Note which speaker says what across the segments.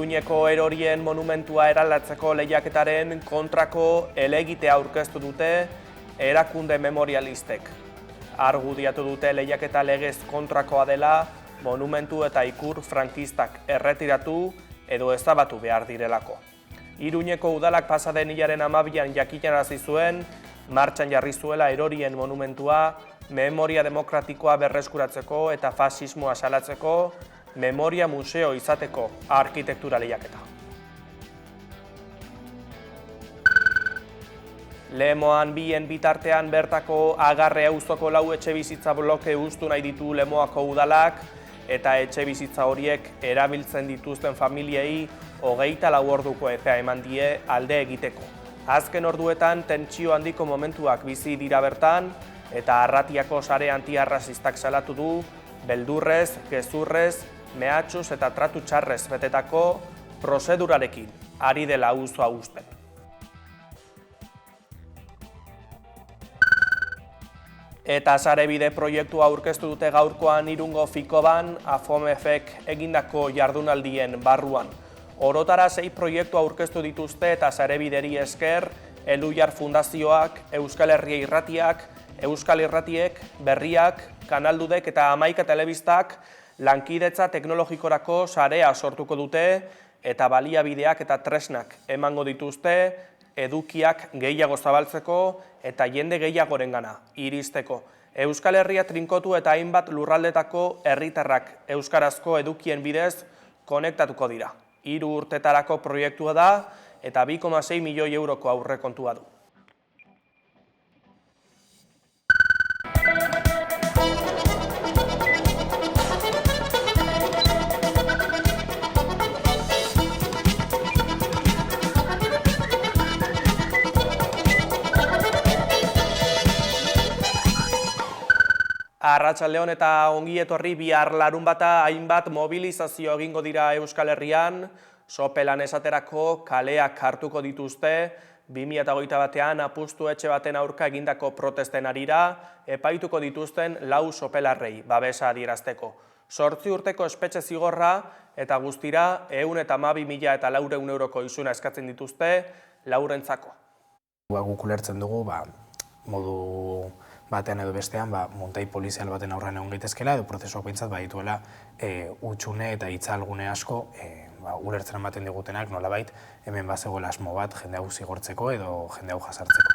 Speaker 1: Iruñeko erorien monumentua eraldatzeko lehiaketaren kontrako helegitea aurkeztu dute erakunde memorialistek. Argudiatu dute lehiaketa legez kontrakoa dela monumentu eta ikur frankistak erretiratu edo ezabatu behar direlako. Iruñeko udalak pasaden hilaren 12an jakinarazi zuen, martxan jarri zuela erorien monumentua memoria demokratikoa berreskuratzeko eta fasismoa salatzeko memoria museo izateko arkitektura lehiaketa. Lemoan bien bitartean bertako Agarre auzoko 4 etxebizitza bloke hustu nahi ditu Lemoako udalak eta etxebizitza horiek erabiltzen dituzten familiei 24 orduko epea eman die alde egiteko. Azken orduetan tentsio handiko momentuak bizi dira bertan eta Arratiako sare antiarrazistak salatu du beldurrez, gezurrez, mehatxuz eta tratu txarrez betetako prozedurarekin ari dela auzoa uzten. Eta sarebide proiektua aurkeztu dute gaurkoan Irungo Fikoban AFOMEFek egindako jardunaldien barruan. Orotara 6 proiektu aurkeztu dituzte eta sarebideri esker Elujar Fundazioak, Euskal Herria Irratiak, Euskal Irratiek, Berriak, Kanaldudek eta Hamaika Telebistak lankidetza teknologikorako sarea sortuko dute eta baliabideak eta tresnak emango dituzte edukiak gehiago zabaltzeko eta jende gehiagorengana iristeko. Euskal Herria trinkotu eta hainbat lurraldetako herritarrak euskarazko edukien bidez konektatuko dira. 3 urtetarako proiektua da eta 2,6 milioi euroko aurrekontua du. Arratsaldeon eta ongi etorri bihar larunbata hainbat mobilizazio egingo dira Euskal Herrian, sopelan esaterako kaleak hartuko dituzte, 2021an apustu etxe baten aurka egindako protesten arira, epaituko dituzten 4 sopelarrei babesa adierazteko. 8 urteko espetxe zigorra eta guztira 112.400 euroko isuna eskatzen dituzte 4rentzako.
Speaker 2: Guk ulertzen dugu, modu batean edo bestean, montai polizial baten aurrean egon gaitezkela, edo prozesuak behintzat badituela utxune eta itzalgune asko ulertzen ematen digutenak nolabait hemen bazegoela asmo bat jende hau zigortzeko edo jende hau jasartzeko.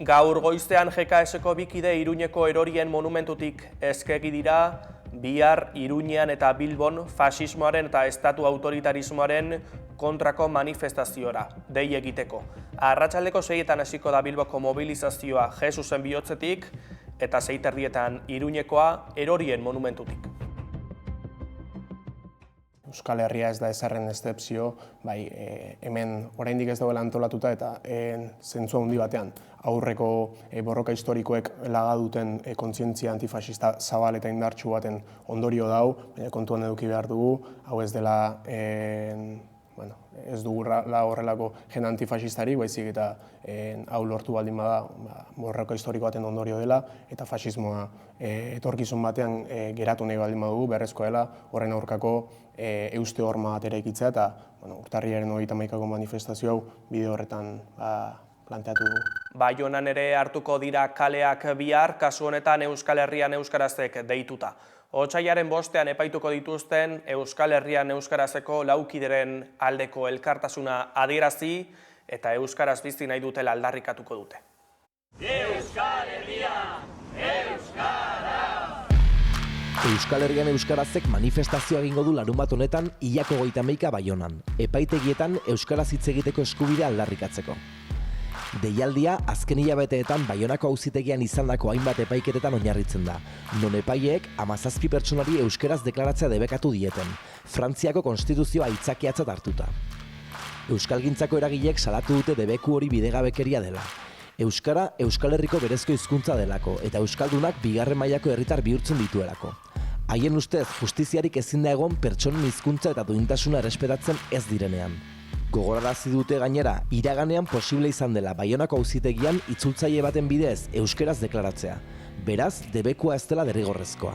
Speaker 1: Gaur goiztean GKS-ko bikide Iruñeko erorien monumentutik eskegi dira, bihar Iruñean eta Bilbon fasismoaren eta estatu autoritarismoaren kontrako manifestazioa dei egiteko. Arratsaldeko 6etan hasiko da Bilboko mobilizazioa Jesusen bihotzetik eta 6:30etan Iruñekoa erorien monumentutik.
Speaker 3: Euskal Herria ez da ezarren eszepzio, hemen oraindik ez dagoela antolatuta eta zentzu handi batean aurreko borroka historikoek laga duten kontzientzia antifasista zabal eta indartsu baten ondorio dau, baina kontuan eduki behar dugu, hau ez dela ez dugu horrelako jende antifasistarik, baizik eta hau lortu baldin bada borroka historiko baten ondorio dela eta fasismoa etorkizun batean geratu nahi baldin badugu, beharrezkoa dela horren aurkako euste horma bat eraikitzea eta urtarrilaren 31ko manifestazio hau bide horretan planteatu dugu.
Speaker 1: Baionan ere hartuko dira kaleak bihar, kasu honetan Euskal Herrian euskarazek deituta. Otsailaren 5ean epaituko dituzten Euskal Herrian euskarazeko 4 kideren aldeko elkartasuna adierazi eta euskaraz bizi nahi dutela aldarrikatuko dute.
Speaker 4: Euskal Herria, euskara!
Speaker 5: Euskal Herrian euskarazek manifestazioa egingo du larunbat honetan hilako 31 Baionan, epaitegietan euskaraz hitz egiteko eskubidea aldarrikatzeko. Deialdia azken hilabeteetan Baionako auzitegian izandako hainbat epaiketetan oinarritzen da, non epaileek 17 pertsonari euskaraz deklaratzea debekatu dieten, Frantziako konstituzioa aitzakiatzat hartuta. Euskalgintzako eragileek salatu dute debeku hori bidegabekeria dela. Euskara Euskal Herriko berezko hizkuntza delako eta euskaldunak bigarren mailako herritar bihurtzen dituelako. Haien ustez, justiziarik ezin da egon pertsonen hizkuntza eta duintasuna errespetatzen ez direnean. Gogorarazi dute gainera, iraganean posible izan dela Baionako auzitegian itzultzaile baten bidez euskeraz deklaratzea. beraz debekua ez dela derrigorrezkoa.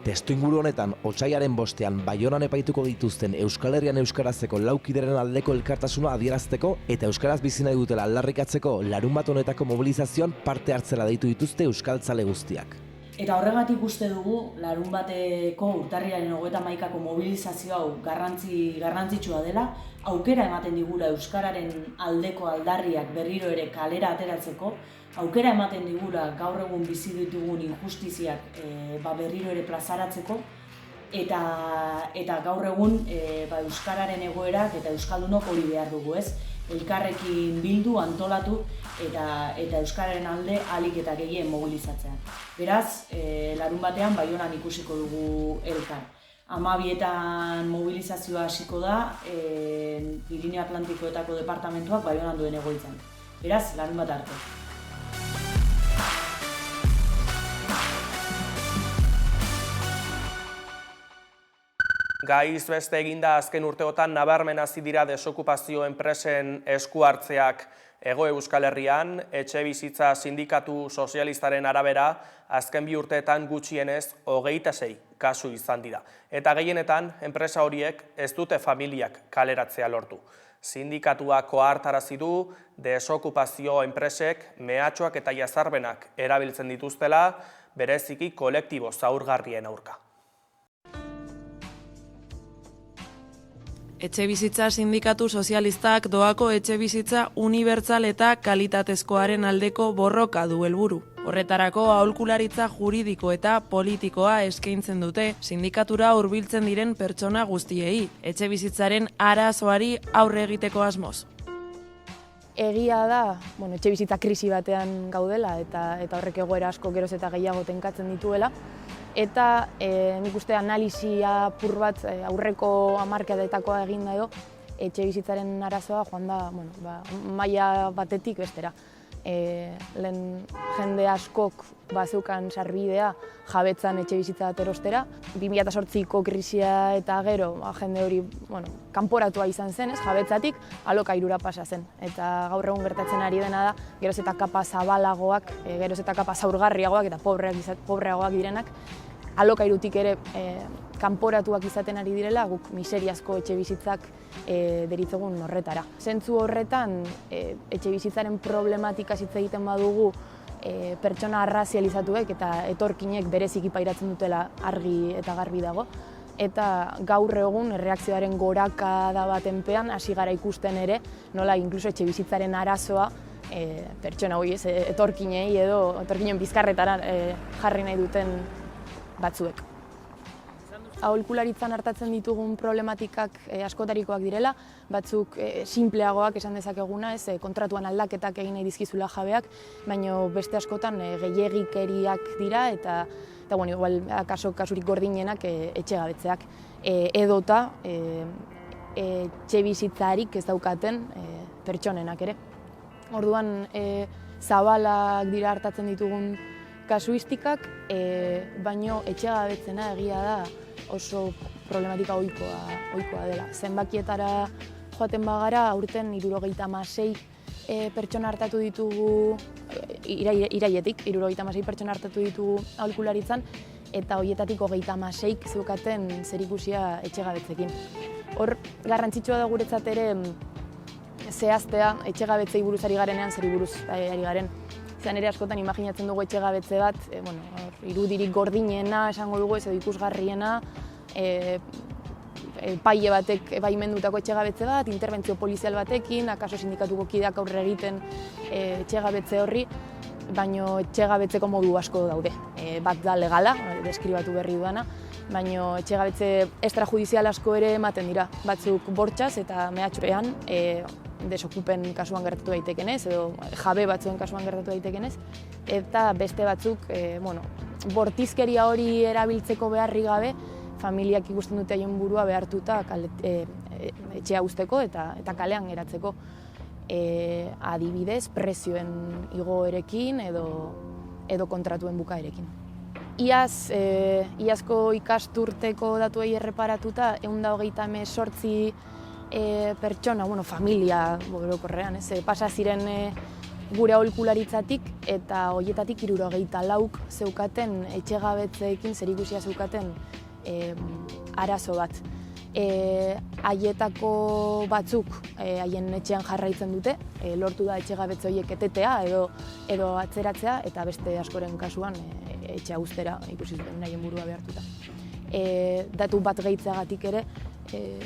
Speaker 5: Testuinguru honetan, otsaiaren 5ean Baionan epaituko dituzten Euskal Herrian euskarazeko laukideren aldeko elkartasuna adierazteko eta euskaraz bizi nahi dutela aldarrikatzeko larunbat honetako mobilizazioan parte hartzera deitu dituzte euskaltzale guztiak.
Speaker 6: Eta horregatik uste dugu, larunbateko urtarrilaren 31ko mobilizazio hau garrantzitsua dela, aukera ematen digula euskararen aldeko aldarriak berriro ere kalera ateratzeko, aukera ematen digula gaur egun bizi ditugun injustiziak berriro ere plazaratzeko, eta gaur egun euskararen egoerak eta euskaldunok hori behar dugu, ez? Elkarrekin bildu, antolatu eta euskararen alde ahalik eta gehien mobilizatzea. Beraz, larunbatean Baionan ikusiko dugu elkar. 12etan mobilizazioa hasiko da Pirineo Atlantikoetako departamentuak Baionan duen egoitzan. Beraz, larunbat arte.
Speaker 1: Gaiz beste eginda azken urteotan nabarmen hasi dira desokupazio enpresen esku hartzeak Hego Euskal Herrian, Etxebizitza Sindikatu Sozialistaren arabera, azken 2 urteetan gutxienez 26 kasu izan dira. Eta gehienetan, enpresa horiek ez dute familiak kaleratzea lortu. Sindikatuak ohartarazi du desokupazio enpresek mehatxuak eta jazarbenak erabiltzen dituztela, bereziki kolektibo zaurgarrien aurka.
Speaker 7: Etxebizitza Sindikatu Sozialistak doako etxebizitza unibertsal eta kalitatezkoaren aldeko borroka du helburu. Horretarako aholkularitza juridiko eta politikoa eskaintzen dute sindikatura hurbiltzen diren pertsona guztiei, etxebizitzaren arazoari aurre egiteko asmoz.
Speaker 8: Egia da, etxebizitza krisi batean gaudela eta horrek egoera asko geroz eta gehiago tenkatzen dituela. Eta nik uste analisia apur bat aurreko hamarkadetakoa eginda edo, etxebizitzaren arazoa joan da maila batetik bestera. Lehen jende askok bazeukan sarbidea jabetzan etxebizitza bat erostera. 2008ko krisia eta gero jende hori kanporatua izan zen, jabetzatik alokairura pasa zen. Eta gaur egun gertatzen ari dena da, geroz eta kapa zabalagoak, geroz eta kapa zaurgarriagoak eta pobreagoak direnak, alokairutik ere kanporatuak izaten ari direla, guk miseriazko etxebizitzak deritzogun horretara. Zentzu horretan, etxebizitzaren problematika hitz egiten badugu pertsona arrazializatuek eta etorkinek bereziki pairatzen dutela argi eta garbi dago. Eta gaur egun erreakzioaren gorakada batenpean hasi gara ikusten ere, nola inkluso etxebizitzaren arazoa pertsona hori etorkinei edo etorkinen bizkarretara jarri nahi duten batzuek. Aholkularitzan hartatzen ditugun problematikak askotarikoak direla, batzuk simpleagoak esan dezakeguna, kontratuan aldaketak egin nahi dizkizula jabeak, baina beste askotan gehiegikeriak dira eta igual kasurik gordinenak etxegabetzeak. Edota etxebizitzarik ez daukaten pertsonenak ere. Orduan zabalak dira hartatzen ditugun kasuistikak, baino etxegabetzena egia da oso problematika ohikoa dela. Zenbakietara joaten bagara, aurten 76 pertsona hartatu ditugu, irailetik 76 pertsona hartatu ditugu aholkularitzan, eta horietatik 36 zeukaten zerikusia etxegabetzekin. Hor, garrantzitsua da guretzat ere zehaztea etxegabetzei buruz ari garenean zeri buruz ari garen. Zan ere askotan imaginatzen dugu etxegabetze bat, irudirik gordinena, esango dugu ez edo ikusgarriena, epaile batek baimendutako etxegabetze bat, interbentzio polizial batekin, akaso sindikatuko kideak aurre egiten etxegabetze horri, baino etxegabetzeko modu asko daude. Bat da legala, deskribatu berri duana, baino etxegabetze extrajudizial asko ere ematen dira. Batzuk bortxaz eta mehatxupean, desokupen kasuan gertatu daitekenez, edo jabe batzuen kasuan gertatu daitekenez, eta beste batzuk, bortizkeria hori erabiltzeko beharri gabe, familiak ikusten dute haien burua behartuta etxea uzteko eta kalean geratzeko. Adibidez, prezioen igoerekin edo kontratuen bukaerekin. Iazko ikasturteko datuei erreparatuta, 128 pertsona, familia orokorrean, pasa ziren gure aholkularitzatik eta horietatik 74 zeukaten etxegabetzeekin zerikusia zeukaten arazo bat. Haietako batzuk haien etxean jarraitzen dute, lortu da etxegabetze horiek etetea edo atzeratzea, eta beste askoren kasuan etxea uztera ikusi zuten nahien burua behartuta. Datu bat gehitzeagatik ere,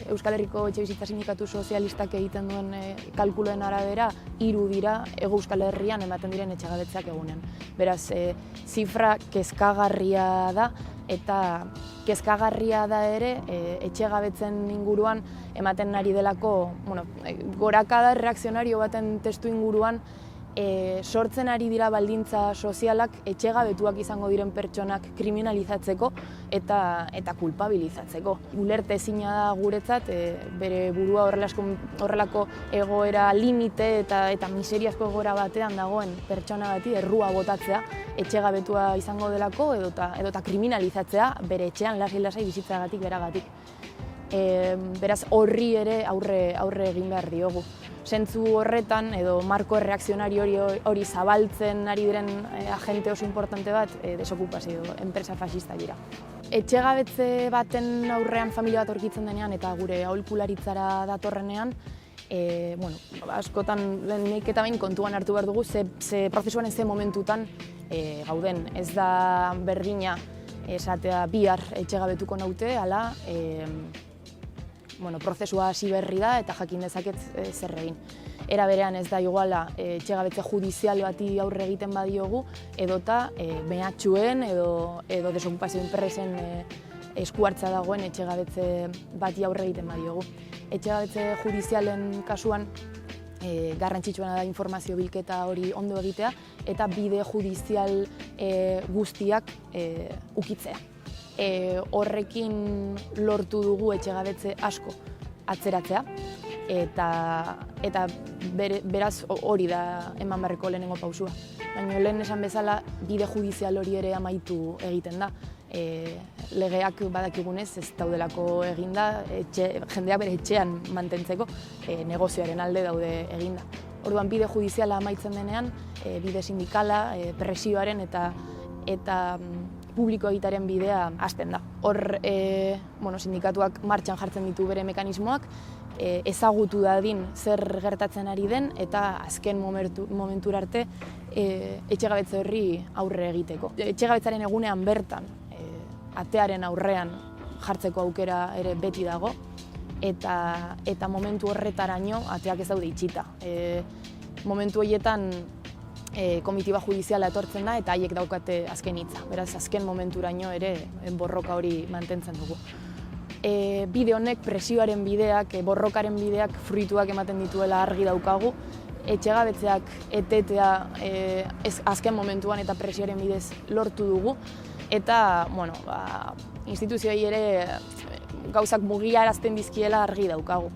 Speaker 8: Euskal Herriko Etxebizitza Sindikatu Sozialistak egiten duen kalkuloen arabera, 3 dira Hego Euskal Herrian ematen diren etxegabetzeak egunen. Beraz, zifra kezkagarria da, eta kezkagarria da ere etxegabetzen inguruan ematen ari delako, gorakada reakzionario baten testu inguruan, sortzen ari dira baldintza sozialak etxegabetuak izango diren pertsonak kriminalizatzeko eta kulpabilizatzeko. Ulertezina da guretzat, bere burua horrelako egoera limite eta miseriazko egoera batean dagoen pertsona bati errua botatzea etxegabetua izango delako edota kriminalizatzea bere etxean lasai bizitzeagatik beragatik. Beraz, horri ere aurre egin behar diogu. Zentzu horretan, edo marko erreakzionario hori zabaltzen ari diren agente oso importante bat, desokupazio, enpresa fascista dira. Etxegabetze baten aurrean familia bat aurkitzen denean eta gure aholkularitzara datorrenean, askotan nik eta behin kontuan hartu behar dugu ze prozesuaren ze momentutan gauden. Ez da berdina esatea bihar etxegabetuko naute, ala prozesua hasi berri da eta jakin dezaket zer egin. Era berean ez da iguala etxegabetze judizial bati aurre egiten badiogu, edota mehatxuen edo desokupazio enpresen eskuhartza dagoen etxegabetze bati aurre egiten badiogu. Etxegabetze judizialen kasuan garrantzitsuena da informazio bilketa hori ondo egitea eta bide judizial guztiak ukitzea. Horrekin lortu dugu etxegabetze asko atzeratzea eta beraz hori da eman beharreko lehenengo pausua. Baina lehen esan bezala bide judizial hori ere amaitu egiten da. Legeak badakigunez ez daudelako eginda, jendeak bere etxean mantentzeko negozioaren alde daude eginda. Orduan bide judiziala amaitzen denean, bide sindikala, presioaren eta publiko egitaren bidea hasten da. Hor, sindikatuak martxan jartzen ditu bere mekanismoak, ezagutu dadin zer gertatzen ari den eta azken momentura arte etxegabetze horri aurre egiteko. Etxegabetzaren egunean bertan, atearen aurrean jartzeko aukera ere beti dago eta momentu horretaraino ateak ez daude itxita. Momentu horietan komitiba judiziala etortzen da eta haiek daukate azken hitza. Beraz, azken momenturaino ere borroka hori mantentzen dugu. Bide honek, presioaren bideak, borrokaren bideak fruituak ematen dituela argi daukagu. Etxegabetzeak etetea azken momentuan eta presioaren bidez lortu dugu. Eta, instituzioei ere gauzak mugiarazten dizkiela argi daukagu.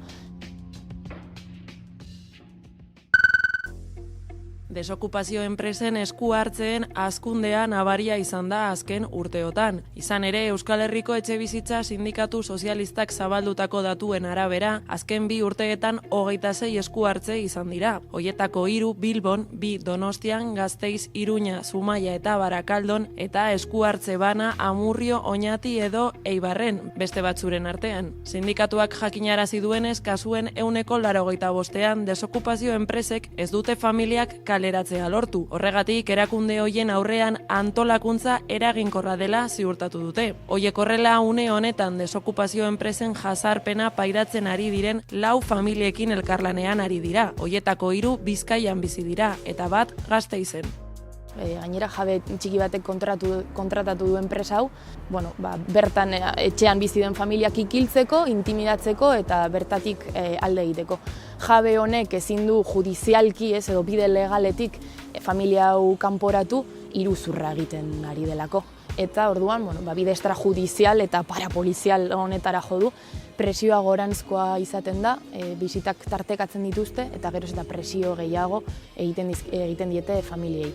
Speaker 7: Desokupazio enpresen esku hartzeen hazkundea nabaria izan da azken urteotan. Izan ere, Euskal Herriko Etxebizitza Sindikatu Sozialistak zabaldutako datuen arabera, azken 2 urteetan 26 esku hartze izan dira. Hoietako 3 Bilbon, 2 Donostian, Gasteiz, Iruña, Zumaia eta Barakaldon, eta esku hartze bana Amurrio, Oñati edo Eibarren, beste batzuren artean. Sindikatuak jakinarazi duenez, kasuen 85%ean desokupazio enpresek ez dute familiak kaleratzea lortu. Horregatik, erakunde hoien aurrean antolakuntza eraginkorra dela ziurtatu dute. Hoiek horrela, une honetan desokupazio enpresen jazarpena pairatzen ari diren 4 familiekin elkarlanean ari dira. Hoietako 3 Bizkaian bizi dira, eta bat Gasteizen.
Speaker 8: Gainera, jabe txiki batek kontratatu du enpresa hau, bertan etxean bizi den familiak ikiltzeko, intimidatzeko eta bertatik alde egiteko. Jabe honek ezin du judizialki edo bide legaletik familia hau kanporatu iruzurra egiten ari delako. Eta orduan, bide extrajudizial eta parapolizial honetara jo du, presioa goranzkoa izaten da, bisitak tartekatzen dituzte eta geroz eta presio gehiago egiten diete familiei.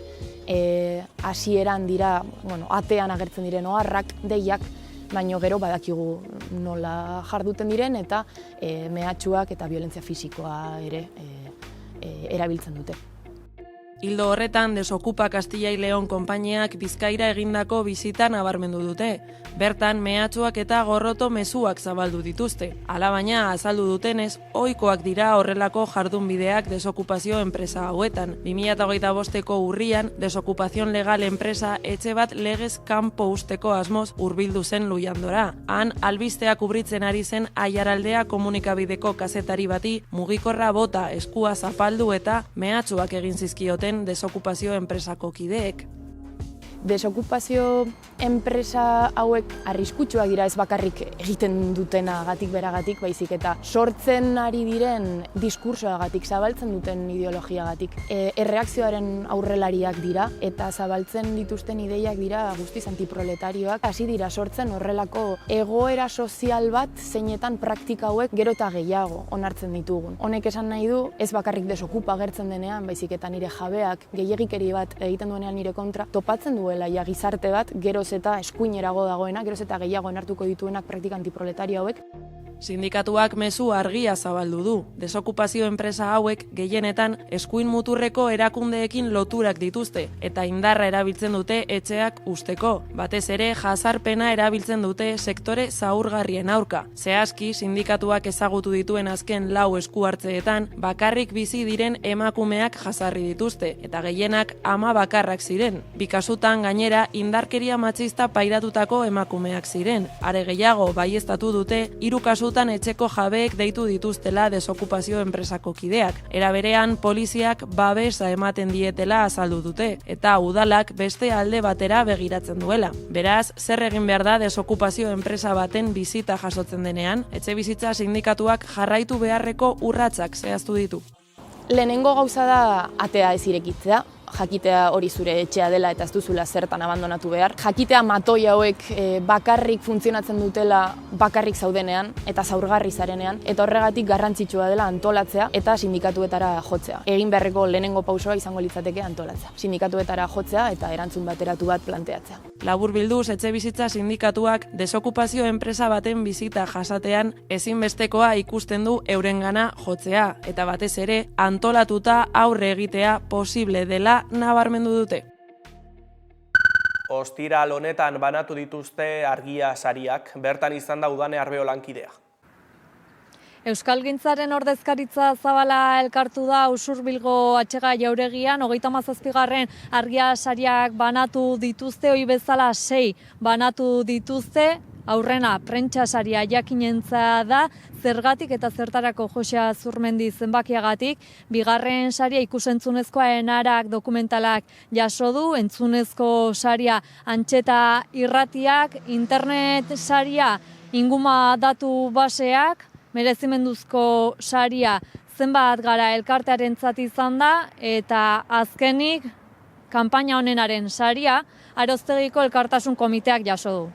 Speaker 8: Hasieran dira, atean agertzen diren oharrak, deiak, baina gero badakigu nola jarduten diren eta mehatxuak eta biolentzia fisikoa ere erabiltzen dute.
Speaker 7: Ildo horretan, Desokupa Castilla y León konpainiak Bizkaira egindako bisita nabarmendu dute. Bertan, mehatxuak eta gorroto mezuak zabaldu dituzte. Alabaina, azaldu dutenez, ohikoak dira horrelako jardunbideak desokupazio enpresa hauetan. 2025ko urrian, desokupazion legal enpresa etxe bat legez kanpo usteko asmoz hurbildu zen Lujandora. Han, albisteak ubritzen ari zen Aiaraldea komunikabideko kazetari bati mugikorra bota eskua zapaldu eta mehatxuak egin zizkioten desokupazio enpresako kideek.
Speaker 8: Desokupazio enpresa hauek arriskutsuak dira ez bakarrik egiten dutenagatik beragatik, baizik eta sortzen ari diren diskursoagatik, zabaltzen duten ideologiagatik. Erreakzioaren aurrelariak dira eta zabaltzen dituzten ideiak dira guztiz antiproletarioak. Hasi dira sortzen horrelako egoera sozial bat zeinetan praktika hauek gero eta gehiago onartzen ditugun. Honek esan nahi du ez bakarrik desokupa agertzen denean, baizik eta nire jabeak gehiegikeri bat egiten duenean nire kontra topatzen duela ja gizarte bat geroz eta eskuinerago dagoena, geroz eta gehiago onartuko dituenak praktika antiproletario hauek.
Speaker 7: Sindikatuak mezu argia zabaldu du. Desokupazio enpresa hauek gehienetan eskuin muturreko erakundeekin loturak dituzte eta indarra erabiltzen dute etxeak usteko. Batez ere jazarpena erabiltzen dute sektore zaurgarrien aurka. Zehazki, sindikatuak ezagutu dituen azken 4 eskuhartzeetan bakarrik bizi diren emakumeak jazarri dituzte eta gehienak ama bakarrak ziren. Bi kasutan gainera indarkeria matxista pairatutako emakumeak ziren. Are gehiago baieztatu dute 3 kasutan etxeko jabeek deitu dituztela desokupazio enpresako kideak. Era berean, poliziak babesa ematen dietela azaldu dute, eta udalak beste alde batera begiratzen duela. Beraz, zer egin behar da desokupazio enpresa baten bizita jasotzen denean, etxe bizitza sindikatuak jarraitu beharreko urratsak zehaztu ditu.
Speaker 8: Lehenengo gauza da atea ez irekitzea, jakitea hori zure etxea dela eta ez duzula zertan abandonatu behar. Jakitea matoi hauek bakarrik funtzionatzen dutela bakarrik zaudenean eta zaurgarri zarenean, eta horregatik garrantzitsua dela antolatzea eta sindikatuetara jotzea. Egin beharreko lehenengo pausoa izango litzateke antolatzea. Sindikatuetara jotzea eta erantzun bateratu bat planteatzea.
Speaker 7: Laburbilduz, etxe bizitza sindikatuak desokupazio enpresa baten bizita jasatean ezinbestekoa ikusten du eurengana jotzea eta batez ere antolatuta aurre egitea posible dela nabarmendu dute.
Speaker 1: Ostiral honetan banatu dituzte argia sariak, bertan izan da Udane Arbeo lankidea.
Speaker 9: Euskalgintzaren ordezkaritza zabala elkartu da Usurbilgo Atxega jauregian, 37. argia sariak banatu dituzte, hori bezala 6 banatu dituzte. Aurrena, prentsa saria jakinentza da, zergatik eta zertarako Josia Zurmendi zenbakiagatik. Bigarren saria ikusentzunezkoa Enarak dokumentalak jaso du, entzunezko saria Antxeta irratiak, internet saria Inguma datu baseak, merezimenduzko saria Zenbat gara elkartearentzat izan da, eta azkenik kanpaina honenaren saria Aroztegiko elkartasun komiteak jaso du.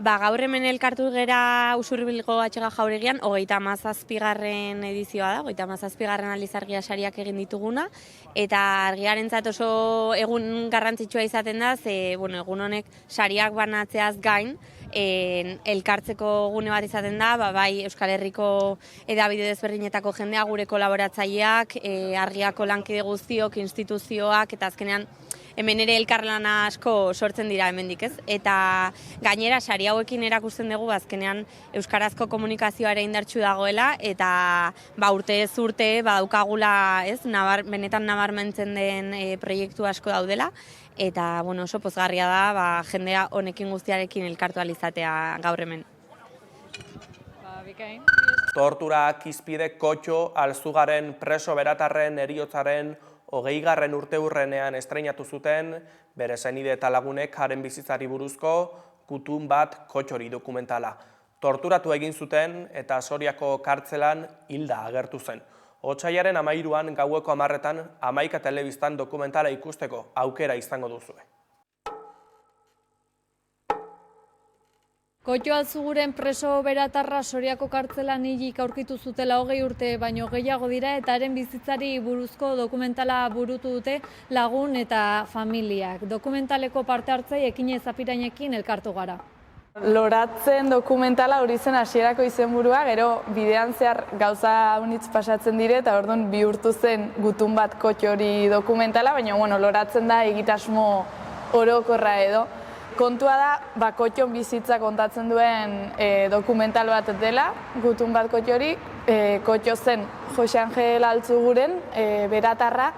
Speaker 10: Gaur hemen elkartu gera Usurbilgo Atxega jauregian, 37. edizioa da, 37. aldiz argia sariak egin dituguna, eta argiarentzat oso egun garrantzitsua izaten da, egun honek sariak banatzeaz gain, elkartzeko gune bat izaten da, bai Euskal Herriko hedabide desberdinetako jendea, gure kolaboratzaileak, argiako lankide guztiok, instituzioak, eta azkenean hemen ere elkarlana asko sortzen dira hemendik, ez? Eta gainera sari hauekin erakusten dugu azkenean euskarazko komunikazioa ere indartsu dagoela eta urtez urte daukagula, ez? Benetan nabarmentzen den proiektu asko daudela eta oso pozgarria da jendea honekin guztiarekin elkartu ahal izatea gaur hemen.
Speaker 1: Torturak izpide Kotxo Alzugaren preso beratarren heriotzaren 20. urteurrenean estreinatu zuten, bere senide eta lagunek haren bizitzari buruzko Kutun bat Kotxori dokumentala. Torturatu egin zuten eta Soriako kartzelan hilda agertu zen. Otsailaren 13an gaueko 10etan Hamaika telebistan dokumentala ikusteko aukera izango duzue.
Speaker 9: Kotxo Alzuguren preso beratarra Soriako kartzelan hilik aurkitu zutela 20 urte baino gehiago dira eta haren bizitzari buruzko dokumentala burutu dute lagun eta familiak. Dokumentaleko parte hartzei Ekinez Apirainekin elkartu gara.
Speaker 11: Loratzen dokumentala hori zen hasierako izenburua, gero bidean zehar gauza unitz pasatzen dire eta orduan bihurtu zen Gutun bat kotxe hori dokumentala, baina loratzen da egitasmo orokorra edo. Kontua da, kotxon bizitza kontatzen duen dokumental bat dela, Gutun bat kotxe hori, kotxo zen Jose Angel Altzuguren, beratarra,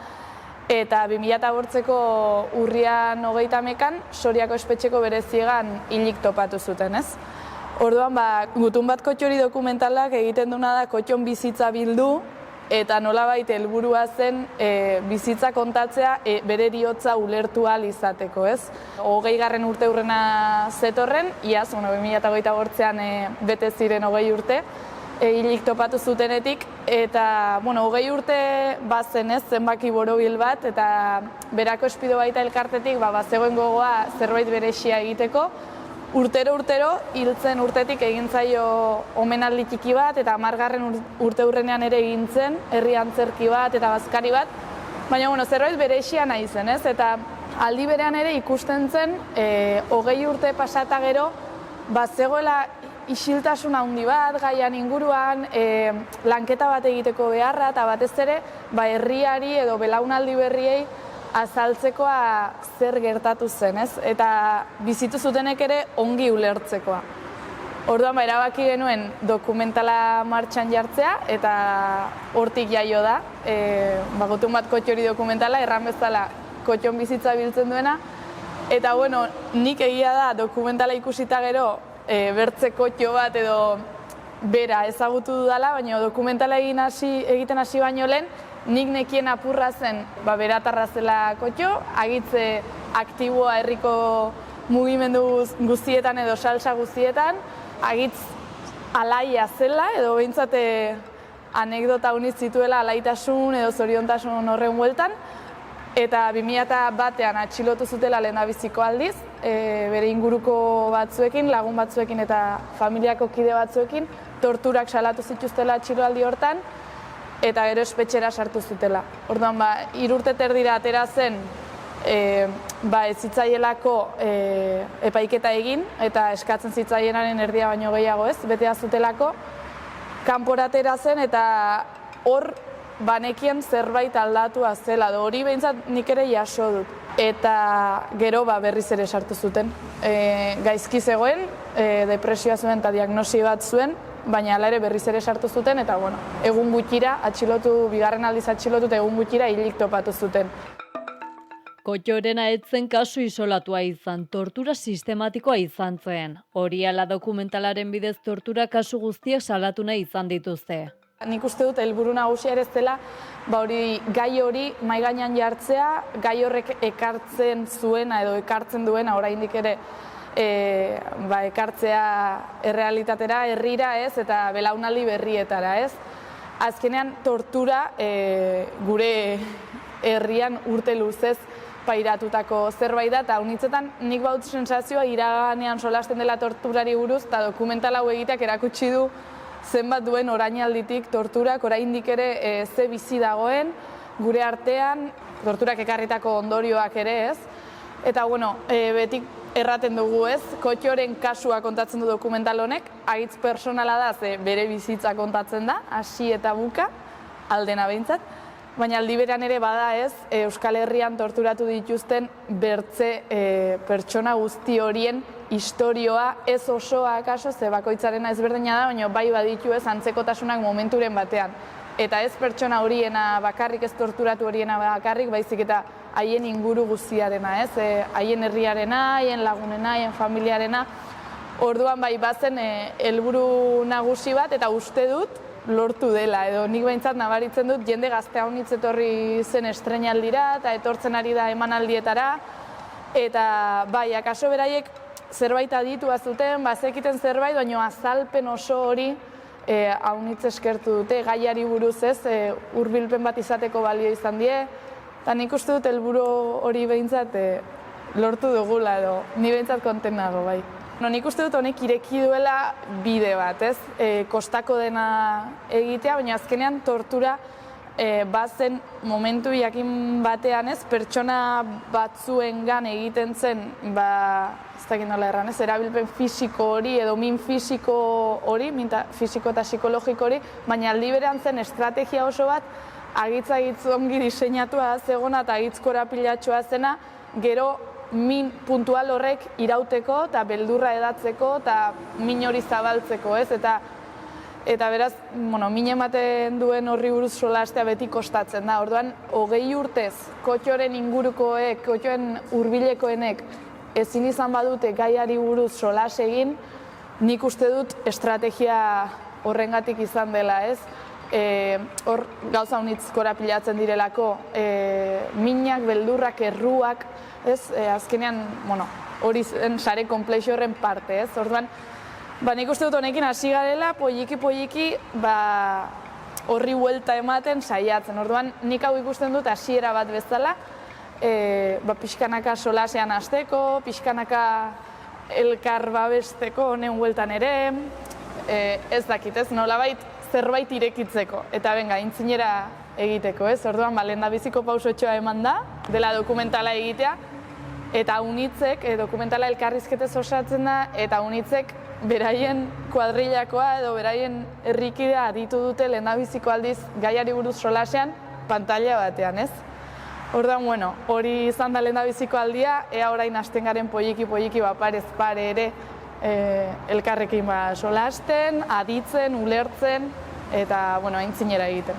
Speaker 11: eta 2008ko urrian 30ekan Soriako espetxeko bereziegan hilik topatu zuten, ez? Orduan, Gutun bat kotxe hori dokumentalak egiten duna da kotxon bizitza bildu, eta nolabait helburua zen bizitza kontatzea bere heriotza ulertu ahal izateko, ez? 20. urte hurrena zetorren, iaz, 2008an bete ziren 20 urte, hilik topatu zutenetik, eta 20 urte bazen ez, zenbaki borobil bat, eta berako espido baita elkartetik bazegoen gogoa zerbait berexia egiteko, urtero hiltzen urtetik egin zaio omenaldi txiki bat, eta 10. urte hurrenean ere egin zen, herri antzerki bat eta bazkari bat, baina zerbait berexia nahi zen, ez? Eta aldi berean ere ikusten zen, 20 urte pasata gero, bazegoela isiltasun handi bat, gaian inguruan, lanketa bat egiteko beharra, eta batez ere, herriari edo belaunaldi berriei azaltzekoa zer gertatu zen, ez? Eta bizitu zutenek ere ongi ulertzekoa. Orduan, erabaki genuen dokumentala martxan jartzea, eta hortik jaio da, Gutun bat kotxe hori dokumentala, erran bezala kotxon bizitza biltzen duena, eta nik egia da dokumentala ikusita gero, bertze kotxo bat edo bera ezagutu dudala, baina dokumentala egiten hasi baino lehen, nik nekien apurra zen beratarra zela kotxo, agitze aktiboa herriko mugimendu guztietan edo salsa guztietan, agitz alaia zela edo behintzate anekdota unitz zituela alaitasun edo zoriontasun horren bueltan, eta 2001an atxilotu zutela lehendabiziko aldiz, bere inguruko batzuekin, lagun batzuekin eta familiako kide batzuekin, torturak salatu zituztela atxiloaldi hortan, eta gero espetxera sartu zutela. Orduan, 3 urte terdira atera zen, ez zitzaielako epaiketa egin, eta eskatzen zitzaienaren erdia baino gehiago ez, betea zutelako, kanpora atera zen, eta hor banekien zerbait aldatua zela, hori behintzat nik ere jaso dut. Eta gero berriz ere sartu zuten. Gaizki zegoen, depresioa zuen eta diagnosi bat zuen, baina hala ere berriz ere sartu zuten, eta egun gutxira, bigarren aldiz atxilotu eta egun gutxira hilik topatu zuten.
Speaker 9: Kotxorena etzen kasu isolatua izan, tortura sistematikoa izan zen. Hori ala dokumentalaren bidez tortura kasu guztiek salatu nahi izan dituzte.
Speaker 11: Nik uste dut helburu nagusia ere ez dela, gai hori mahai gainean jartzea, gai horrek ekartzen zuena edo ekartzen duena oraindik ere ekartzea errealitatera, herrira ez, eta belaunaldi berrietara ez. Azkenean tortura gure herrian urte luzez pairatutako zerbait da, eta unitzetan nik baut sensazioa iraganean solasten dela torturari buruz, eta dokumental hau egiteak erakutsi du zenbat duen orainalditik torturak oraindik ere ze bizi dagoen gure artean, torturak ekarritako ondorioak ere ez. Eta beti erraten dugu ez, kotxoren kasua kontatzen du dokumental honek, agitz personala da ze bere bizitza kontatzen da, hasi eta buka, aldena behintzat, baina aldi berean ere bada ez, Euskal Herrian torturatu dituzten bertze pertsona guzti horien historioa ez osoa akaso, ze bakoitzarena ezberdina da, baina bai baditu ez antzekotasunak momenturen batean. Eta ez pertsona horiena bakarrik, ez torturatu horiena bakarrik, baizik eta haien inguru guztiarena, ez? Haien herriarena, haien lagunena, haien familiarena. Orduan bai bazen helburu nagusi bat, eta uste dut lortu dela, edo nik behintzat nabaritzen dut jende gazte haunitz etorri zen estreinaldira, eta etortzen ari da emanaldietara, eta bai, akaso beraiek zerbait aditua zuten, bazekiten zerbait, baina azalpen oso hori haunitz eskertu dute, gaiari buruz ez, hurbilpen bat izateko balio izan die, eta nik uste dut helburu hori behintzat lortu dugula, edo ni behintzat konten nago, bai. Nik uste dut honek ireki duela bide bat, ez? Kostako dena egitea, baina azkenean tortura bazen momentu jakin batean ez, pertsona batzuengan egiten zen, ez dakit nola erran ez, erabilpen fisiko hori edo min fisiko hori, fisiko eta psikologiko hori, baina aldi berean zen estrategia oso bat, agitz ongi diseinatua zegona eta agitz korapilatxoa zena, gero min puntual horrek irauteko eta beldurra edatzeko eta min hori zabaltzeko, ez? Eta beraz, min ematen duen horri buruz solastea beti kostatzen da. Orduan, 20 urtez, kotxoren ingurukoek, kotxoen hurbilekoenek ezin izan badute gaiari buruz solas egin, nik uste dut estrategia horrengatik izan dela, ez? Hor gauza unitz korapilatzen direlako, minak, beldurrak, erruak, ez? Azkenean, hori zen sare konplexo horren parte, ez? Orduan, nik uste dut honekin hasi garela, poliki, horri buelta ematen saiatzen. Orduan, nik hau ikusten dut hasiera bat bezala, pixkanaka solasean hasteko, pixkanaka elkar babesteko honen bueltan ere, ez dakit, ez? Nolabait zerbait irekitzeko, eta benga, intzinera egiteko, ez? Orduan, lehendabiziko pausotxoa eman da, dela dokumentala egitea, eta unitzek, dokumentala elkarrizketez osatzen da, eta unitzek beraien kuadrillakoa edo beraien herrikidea aditu dute lehendabiziko aldiz gaiari buruz solasean pantalla batean, ez? Orduan, hori izan da lehendabiziko aldia, ea orain hasten garen poliki parez pare ere elkarrekin solasten, aditzen, ulertzen, eta, aintzinera egiten.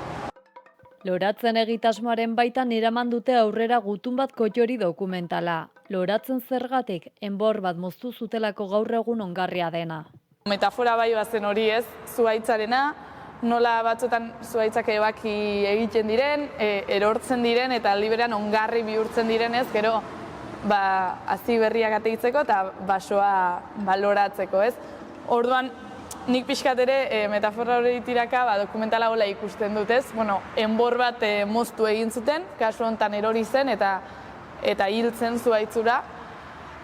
Speaker 9: Loratzen egitasmoaren baitan eraman dute aurrera gutun bat kotxori dokumentala. Loratzen zergatik, enbor bat moztu zutelako gaur egun ongarria dena.
Speaker 11: Metafora bai bazen hori ez, zuhaitzarena, nola batzuetan zuhaitzak ebaki egiten diren, erortzen diren eta aldi berean ongarri bihurtzen direnez, gero hazi berriak ateitzeko eta basoa baloratzeko, ez? Orduan, nik pixkat ere metafora hori tiraka dokumentala hola ikusten dut, ez? Enbor bat moztu egin zuten, kasu honetan erori zen eta hiltzen zuhaitzura.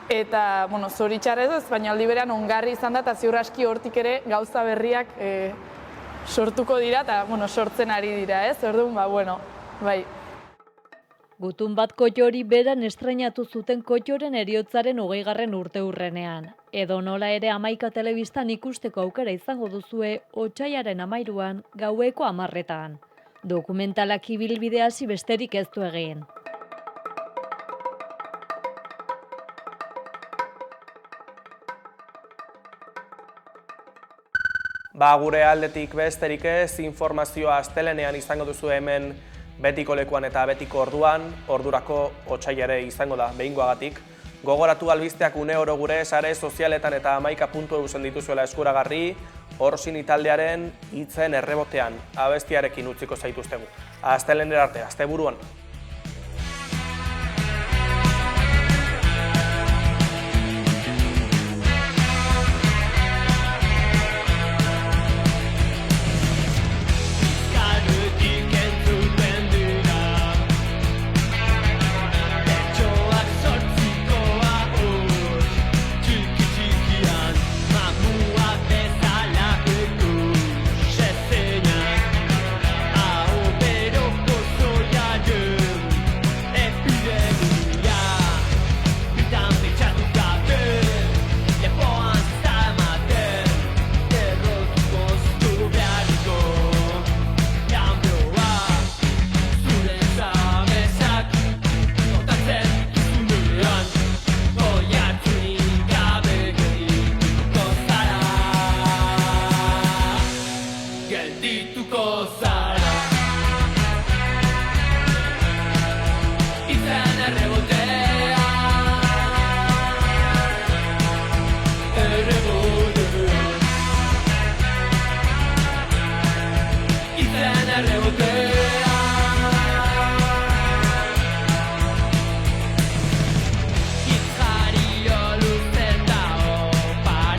Speaker 11: Eta, zoritxarrez ez, baina aldi berean ongarri izan da eta ziur aski hortik ere gauza berriak sortuko dira eta sortzen ari dira, ez? Orduan, bai.
Speaker 9: Gutun bat kotxori beran estrainatu zuten kotxoren heriotzaren 20. urteurrenean. Edo nola ere Hamaika telebistan ikusteko aukera izango duzue otsailaren 13 gaueko 10:00. Dokumentalak ibilbidea hasi besterik ez du egin.
Speaker 1: Gure aldetik besterik ez, informazioa astelehenean izango duzu hemen betiko lekuan eta betiko orduan, ordurako otsailare izango da behingoagatik. Gogoratu albisteak une oro gure sare sozialetan eta hamaika.eu dituzuela eskuragarri, Orsini taldearen hitzen errebotean abestiarekin utziko zaituztegu. Astelehenera arte, asteburuan.
Speaker 4: Geldituko zara.